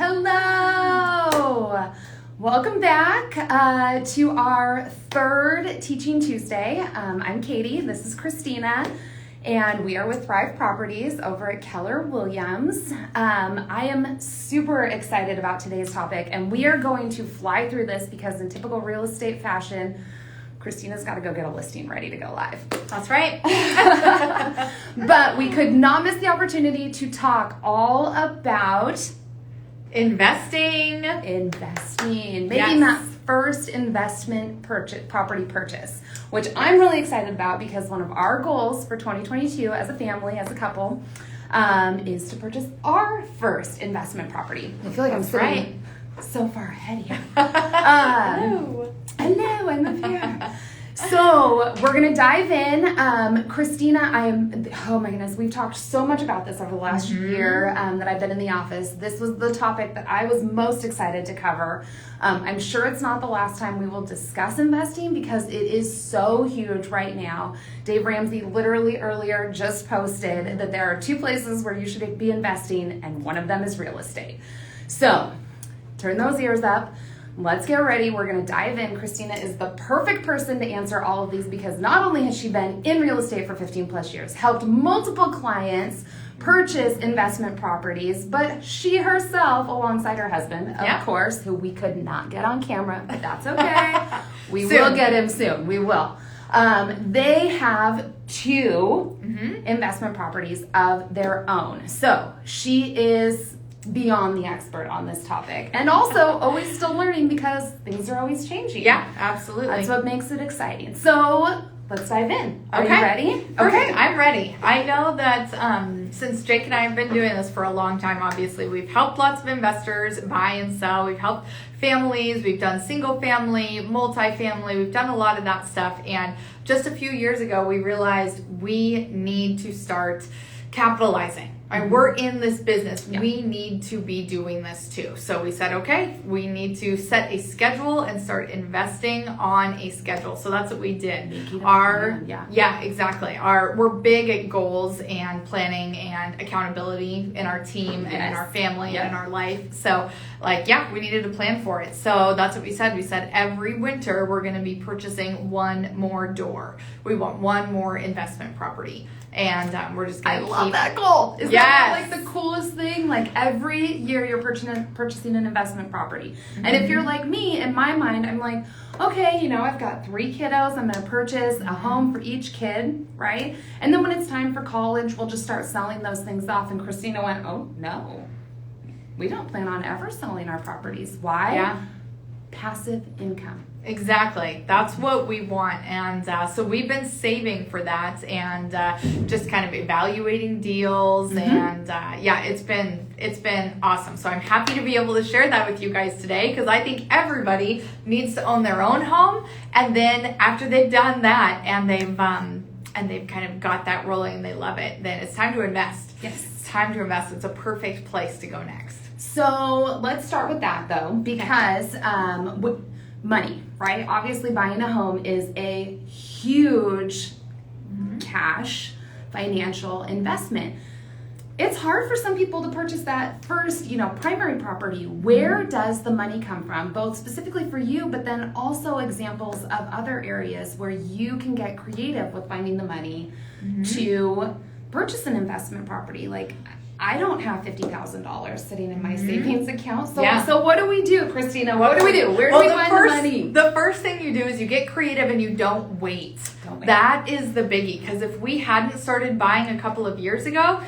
Hello! Welcome back to our third Teaching Tuesday. I'm Katie, this is Christina, and we are with Thrive Properties over at Keller Williams. I am super excited about today's topic, and we are going to fly through this because in typical real estate fashion, Christina's got to go get a listing ready to go live. That's right. But we could not miss the opportunity to talk all about Investing. Making Yes. that first investment property purchase, which I'm really excited about because one of our goals for 2022 as a family, as a couple, is to purchase our first investment property. I feel like I'm sitting so far ahead here. Hello, I'm up here. So we're going to dive in. Christina, oh my goodness, we've talked so much about this over the last year that I've been in the office. This was the topic that I was most excited to cover. I'm sure it's not the last time we will discuss investing because it is so huge right now. Dave Ramsey literally earlier just posted that there are two places where you should be investing, and one of them is real estate. So turn those ears up. Let's get ready. We're going to dive in. Christina is the perfect person to answer all of these because not only has she been in real estate for 15 plus years, helped multiple clients purchase investment properties, but she herself, alongside her husband, of course, who we could not get on camera, but that's okay. We will get him soon. We will. They have two investment properties of their own. So she is beyond the expert on this topic, and also always still learning because things are always changing. Yeah, absolutely. That's what makes it exciting. So let's dive in. Are you ready? Okay, I'm ready. I know that since Jake and I have been doing this for a long time, obviously we've helped lots of investors buy and sell. We've helped families. We've done single family, multifamily. We've done a lot of that stuff. And just a few years ago, we realized we need to start capitalizing. Right, we're in this business. Yeah. We need to be doing this too. So we said, okay, we need to set a schedule and start investing on a schedule. So that's what we did. Exactly. We're big at goals and planning and accountability in our team and in our family and in our life. So we needed to plan for it. So that's what we said. We said every winter we're going to be purchasing one more door. We want one more investment property. And we're just going to love that goal. Is that like the coolest thing? Like every year you're purchasing an investment property. And if you're like me, in my mind, I'm like, okay, I've got 3 kiddos. I'm going to purchase a home for each kid, right? And then when it's time for college, we'll just start selling those things off. And Christina went, oh, no. We don't plan on ever selling our properties. Why? Yeah. Passive income. Exactly. That's what we want. And so we've been saving for that and just kind of evaluating deals. And it's been awesome. So I'm happy to be able to share that with you guys today because I think everybody needs to own their own home. And then after they've done that and they've kind of got that rolling and they love it, then it's time to invest. Yes. It's time to invest. It's a perfect place to go next. So let's start with that though, because money, right? Obviously buying a home is a huge cash financial investment. It's hard for some people to purchase that first, primary property. Where does the money come from? Both specifically for you, but then also examples of other areas where you can get creative with finding the money to purchase an investment property. Like, I don't have $50,000 sitting in my savings account. So what do we do, Christina? What do we do? Where do we find the money? The first thing you do is you get creative and you don't wait. That is the biggie. Because if we hadn't started buying a couple of years ago,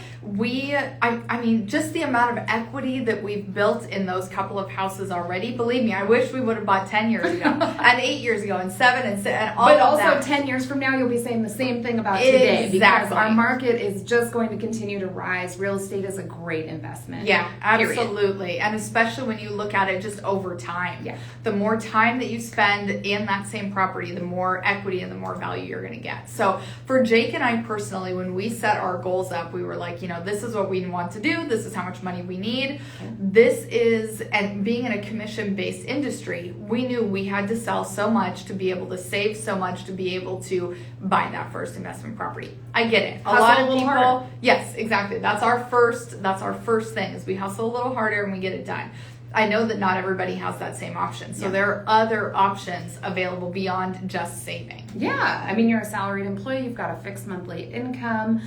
just the amount of equity that we've built in those couple of houses already, believe me, I wish we would have bought 10 years ago and 8 years ago and 7 and all but of also that. 10 years from now, you'll be saying the same thing about today. Exactly. Because our market is just going to continue to rise. Real estate is a great investment. Yeah, absolutely. And especially when you look at it just over time. Yeah. The more time that you spend in that same property, the more equity and the more value you're going to get. So for Jake and I personally, when we set our goals up, we were like, this is what we want to do. This is how much money we need. And being in a commission-based industry, we knew we had to sell so much to be able to save so much to be able to buy that first investment property. I get it. A lot of people, harder. Yes, exactly. That's our first thing is we hustle a little harder and we get it done. I know that not everybody has that same option. So there are other options available beyond just saving. Yeah. I mean, you're a salaried employee. You've got a fixed monthly income.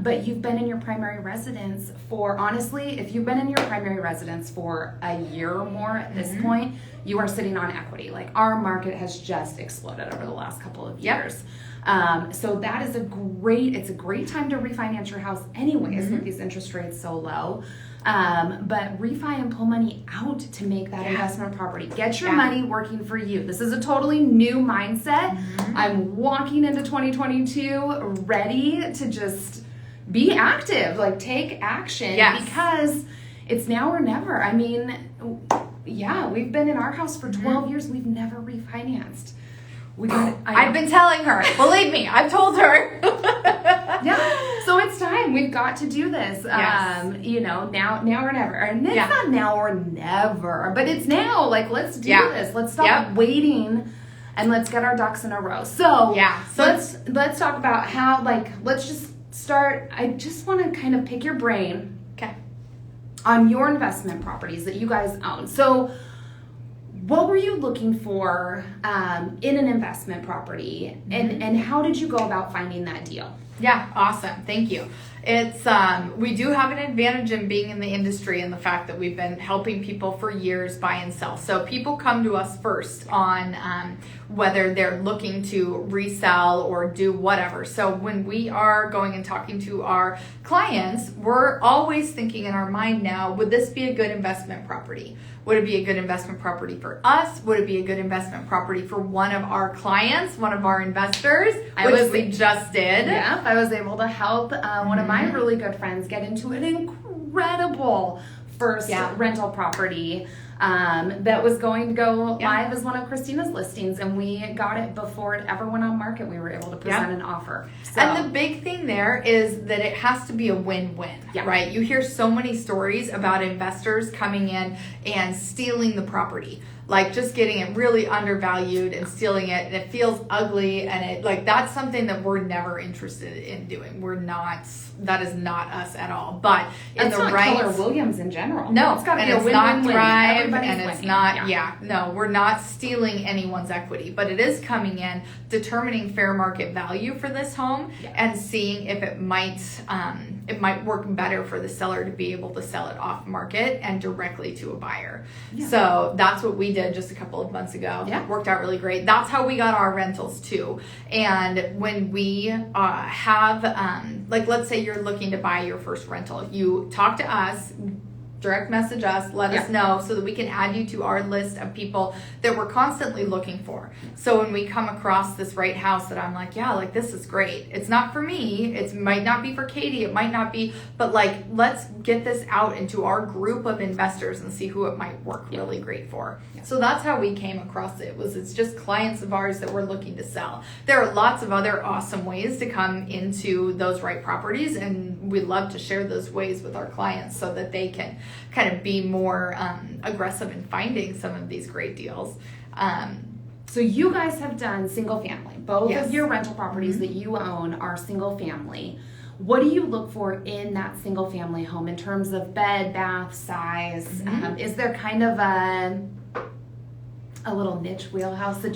But you've been in your primary residence if you've been in your primary residence for a year or more at this point, you are sitting on equity. Like our market has just exploded over the last couple of years. So that is it's a great time to refinance your house anyways with these interest rates so low. But refi and pull money out to make that investment property. Get your money working for you. This is a totally new mindset. I'm walking into 2022 ready to just be active, like take action because it's now or never. I mean, we've been in our house for 12 years. We've never refinanced. I've been telling her. Believe me, I've told her. So it's time. We've got to do this. Now or never. And it's not now or never, but it's now. Like, let's do this. Let's stop waiting and let's get our ducks in a row. So let's talk about how, let's just start. I just want to kind of pick your brain on your investment properties that you guys own. So what were you looking for in an investment property, and how did you go about finding that deal? Yeah, awesome. Thank you. It's we do have an advantage in being in the industry and the fact that we've been helping people for years buy and sell. So people come to us first on whether they're looking to resell or do whatever. So when we are going and talking to our clients, we're always thinking in our mind now, would this be a good investment property? Would it be a good investment property for us? Would it be a good investment property for one of our clients, one of our investors, which we just did? Yeah, I was able to help one of my really good friends get into an incredible first rental property that was going to go live as one of Christina's listings, and we got it before it ever went on market. We were able to present an offer. So. And the big thing there is that it has to be a win-win, right? You hear so many stories about investors coming in and stealing the property, like just getting it really undervalued and stealing it, and it feels ugly, and that's something that we're never interested in doing. That is not us at all. But in the right, Keller Williams in general. No, it's got to be a win-win. Not Thrive, and it's winning. not. No, we're not stealing anyone's equity, but it is coming in, determining fair market value for this home, and seeing if it might work better for the seller to be able to sell it off market and directly to a buyer. So that's what we did just a couple of months ago. Worked out really great. That's how we got our rentals too. And when we have let's say you're looking to buy your first rental, you talk to us, direct message us, let us know so that we can add you to our list of people that we're constantly looking for. So when we come across this right house that I'm like, this is great. It's not for me. It might not be for Katie. It might not be, but let's get this out into our group of investors and see who it might work really great for. So that's how we came across it. It's just clients of ours that we're looking to sell. There are lots of other awesome ways to come into those right properties, and we love to share those ways with our clients so that they can kind of be more aggressive in finding some of these great deals. So you guys have done single family. Both of your rental properties that you own are single family. What do you look for in that single family home in terms of bed, bath, size? Is there kind of a little niche wheelhouse that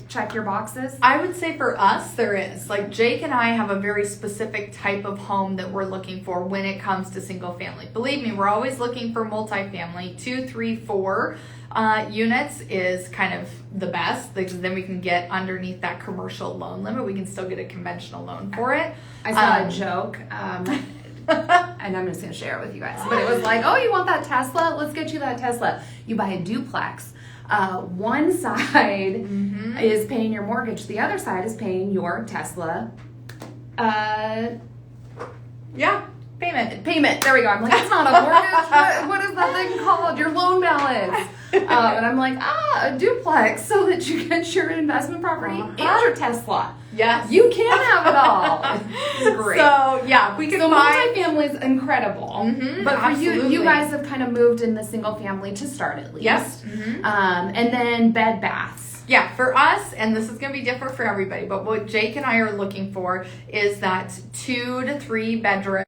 check your boxes? I would say for us there is. Jake and I have a very specific type of home that we're looking for when it comes to single family. Believe me, we're always looking for multifamily. 2, 3, 4 units is kind of the best, because then we can get underneath that commercial loan limit. We can still get a conventional loan for it. I saw a joke. And I'm just going to share it with you guys. But it was like, oh, you want that Tesla? Let's get you that Tesla. You buy a duplex. One side is paying your mortgage. The other side is paying your Tesla. Payment. There we go. I'm like, it's not a mortgage. What is that thing called? Your loan balance. And I'm like, a duplex, so that you get your investment property and your Tesla. Yes. You can have it all. It's great. So yeah, we could So buy. multifamily is incredible. Mhm, But for you absolutely. guys have kind of moved in the single family to start at least. Yes. Mhm. And then bed baths. Yeah, for us, and this is going to be different for everybody, but what Jake and I are looking for is that 2 to 3 bedroom